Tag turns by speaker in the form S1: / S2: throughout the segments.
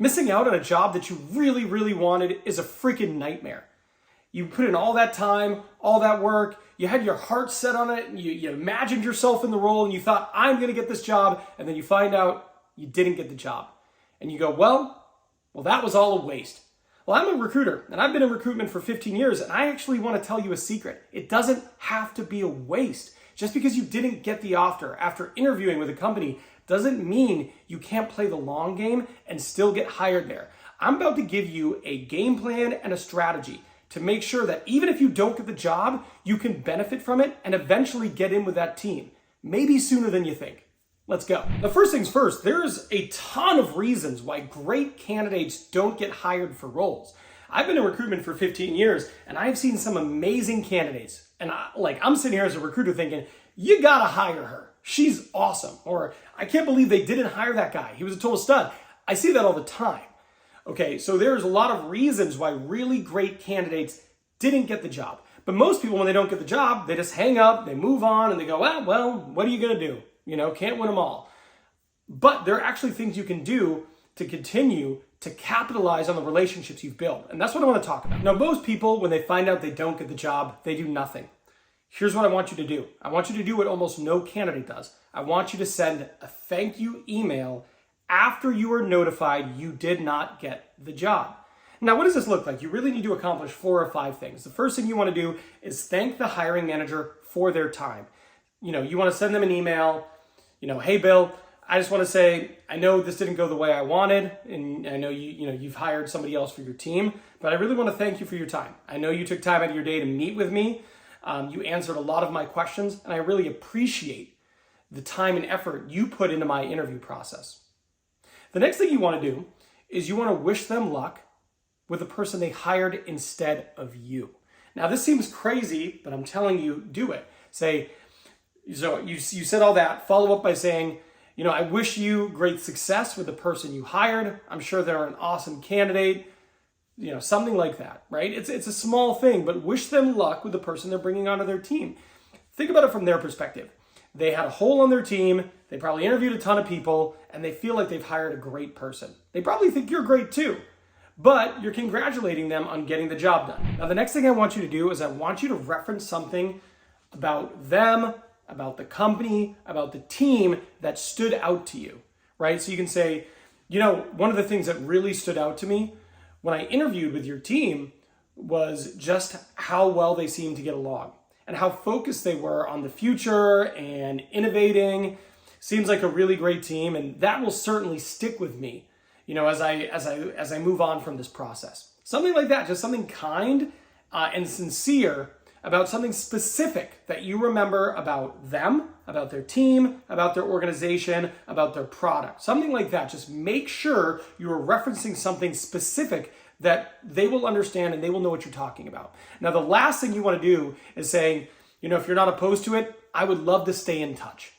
S1: Missing out on a job that you really, really wanted is a freaking nightmare. You put in all that time, all that work, you had your heart set on it, and you imagined yourself in the role, and you thought, I'm going to get this job, and then you find out you didn't get the job. And you go, well, that was all a waste. Well, I'm a recruiter, and I've been in recruitment for 15 years, and I actually want to tell you a secret. It doesn't have to be a waste. Just because you didn't get the offer after interviewing with a company doesn't mean you can't play the long game and still get hired there. I'm about to give you a game plan and a strategy to make sure that even if you don't get the job, you can benefit from it and eventually get in with that team. Maybe sooner than you think. Let's go. The first things first, there's a ton of reasons why great candidates don't get hired for roles. I've been in recruitment for 15 years and I've seen some amazing candidates. And I'm sitting here as a recruiter thinking, you gotta hire her. She's awesome. Or I can't believe they didn't hire that guy. He was a total stud. I see that all the time. Okay, so there's a lot of reasons why really great candidates didn't get the job. But most people, when they don't get the job, they just hang up, they move on, and they go, well, what are you gonna do? Can't win them all. But there are actually things you can do to continue to capitalize on the relationships you've built. And that's what I want to talk about. Now, most people, when they find out they don't get the job, they do nothing. Here's what I want you to do. I want you to do what almost no candidate does. I want you to send a thank you email after you are notified you did not get the job. Now, what does this look like? You really need to accomplish 4 or 5 things. The first thing you want to do is thank the hiring manager for their time. You want to send them an email, hey, Bill, I just want to say, I know this didn't go the way I wanted, and I know you've hired somebody else for your team, but I really want to thank you for your time. I know you took time out of your day to meet with me. You answered a lot of my questions, and I really appreciate the time and effort you put into my interview process. The next thing you want to do is you want to wish them luck with the person they hired instead of you. Now, this seems crazy, but I'm telling you, do it. Say, so you said all that, follow up by saying, I wish you great success with the person you hired. I'm sure they're an awesome candidate. Something like that, right? It's a small thing, but wish them luck with the person they're bringing onto their team. Think about it from their perspective. They had a hole on their team. They probably interviewed a ton of people, and they feel like they've hired a great person. They probably think you're great too, but you're congratulating them on getting the job done. Now, the next thing I want you to do is I want you to reference something about them, about the company, about the team that stood out to you, right? So you can say, one of the things that really stood out to me when I interviewed with your team was just how well they seemed to get along and how focused they were on the future and innovating. Seems like a really great team, and that will certainly stick with me, as I move on from this process. Something like that, just something kind and sincere about something specific that you remember about them, about their team, about their organization, about their product. Something like that. Just make sure you are referencing something specific that they will understand and they will know what you're talking about. Now, the last thing you want to do is saying, if you're not opposed to it, I would love to stay in touch.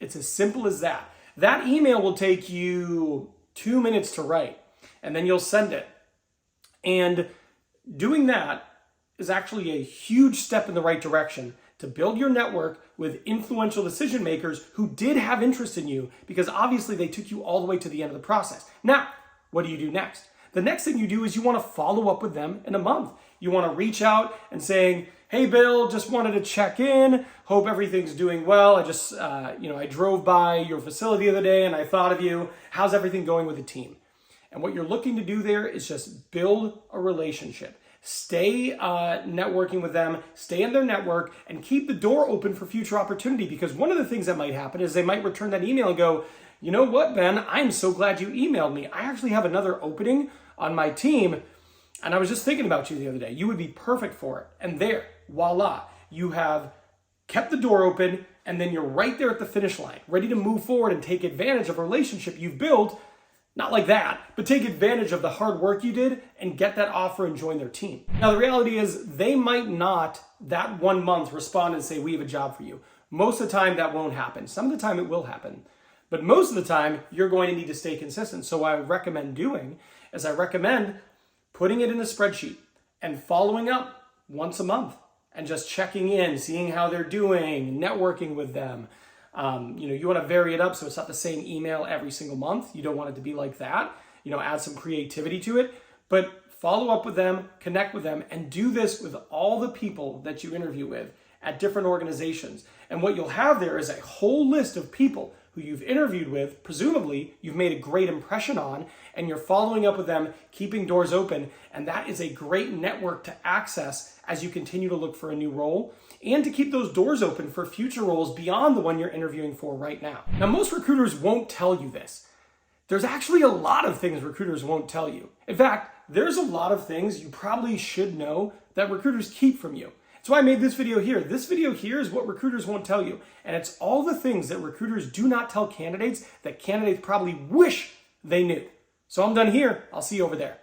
S1: It's as simple as that. That email will take you 2 minutes to write, and then you'll send it. And doing that is actually a huge step in the right direction to build your network with influential decision makers who did have interest in you, because obviously they took you all the way to the end of the process. Now, what do you do next? The next thing you do is you want to follow up with them in a month. You want to reach out and saying, hey, Bill, just wanted to check in. Hope everything's doing well. I just, I drove by your facility the other day and I thought of you. How's everything going with the team? And what you're looking to do there is just build a relationship. Stay networking with them, stay in their network, and keep the door open for future opportunity. Because one of the things that might happen is they might return that email and go, you know what, Ben, I'm so glad you emailed me. I actually have another opening on my team, and I was just thinking about you the other day. You would be perfect for it. And there, voila, you have kept the door open, and then you're right there at the finish line, ready to move forward and take advantage of a relationship you've built. Not like that, but take advantage of the hard work you did and get that offer and join their team. Now, the reality is they might not that 1 month respond and say, we have a job for you. Most of the time that won't happen. Some of the time it will happen. But most of the time you're going to need to stay consistent. So what I recommend doing is I recommend putting it in a spreadsheet and following up once a month and just checking in, seeing how they're doing, networking with them. You want to vary it up so it's not the same email every single month. You don't want it to be like that. add some creativity to it. But follow up with them, connect with them, and do this with all the people that you interview with at different organizations. And what you'll have there is a whole list of people who you've interviewed with, presumably you've made a great impression on, and you're following up with them, keeping doors open. And that is a great network to access as you continue to look for a new role and to keep those doors open for future roles beyond the one you're interviewing for right now. Now, most recruiters won't tell you this. There's actually a lot of things recruiters won't tell you. In fact, there's a lot of things you probably should know that recruiters keep from you. That's why I made this video here. This video here is what recruiters won't tell you. And it's all the things that recruiters do not tell candidates that candidates probably wish they knew. So I'm done here. I'll see you over there.